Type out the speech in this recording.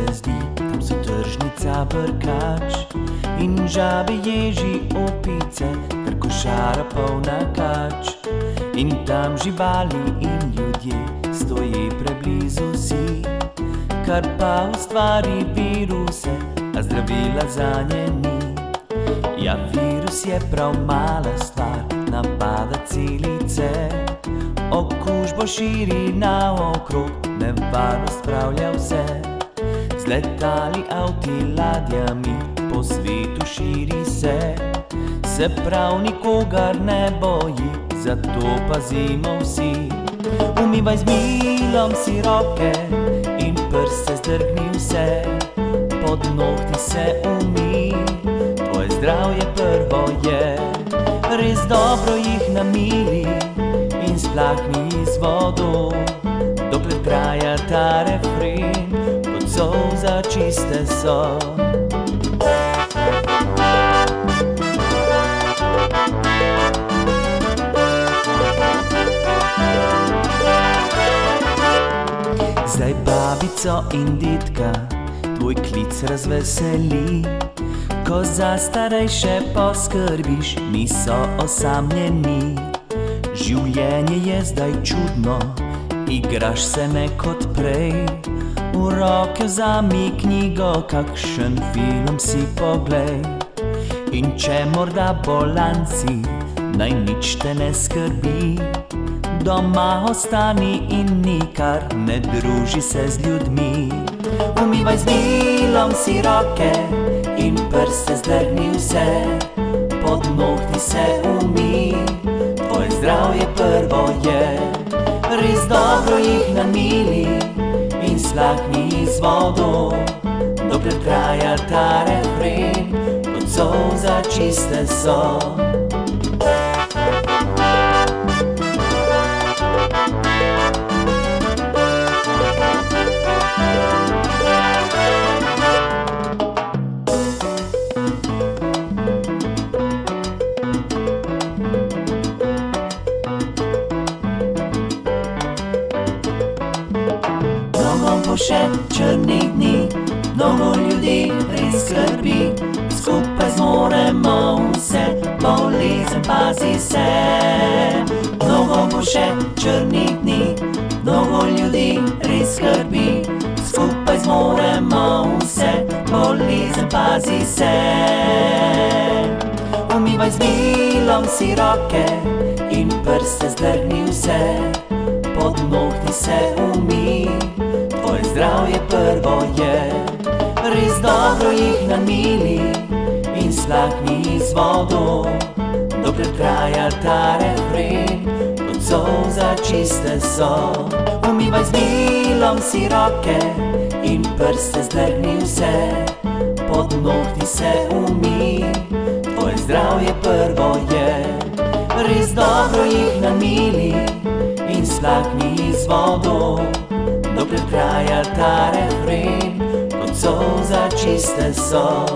se zdi, tam so tržnica, brkač in žabe, ježi, opice ter košara polna kač. In tam živali in ljudje stoji preblizu si, kar pa ustvari viruse, a zdravila zanje ni. Ja, virus je prav mala stvar, napada celice, okužbo širi naokrog, nevarnost spravlja vse. Z letali, avti, ladjami po svetu širi se prav nikogar ne boji, zato pazimo vsi. Umivaj z milom si roke in prste zdrgni vse, pod nohti se umij, tvoje zdravje prvo je. Res dobro jih namili in splakni z vodo, dokler traja ta refren, kot solza čiste so. Zdaj babico in dedka tvoj klic razveseli, ko za starejše poskrbiš, niso osamljeni. Življenje je zdaj čudno, igraš se ne kot prej. V roke vzami knjigo, kakšen film si poglej. In če morda bolan si, naj nič te ne skrbi, doma ostani in nikar ne druži se z ljudmi. Umivaj z milom si roke in prste zdrgni vse, pod nohti se umij, tvoje zdravje prvo je. Res dobro jih namili in splakni z vodo, dokler traja ta refren, kot solza čiste so. Bo še črnih dni, mnogo ljudi res skrbi, skupaj zmoremo vse, bolezen pazi se. Mnogo bo še črnih dni, mnogo ljudi res skrbi, skupaj zmoremo vse, bolezen pazi se. Umivaj z milom si roke in prste zdrgni vse, pod nohti se umij, tvoje zdravje prvo je. Res dobro jih namili in splakni z vodo, dokler traja ta refren, kot solza čiste so. Umivaj z milom si roke in prste zdrgni vse, pod nohti se umij, tvoje zdravje prvo je. Res dobro jih namili in splakni z vodo, dokler traja ta refren, kot solza čiste so.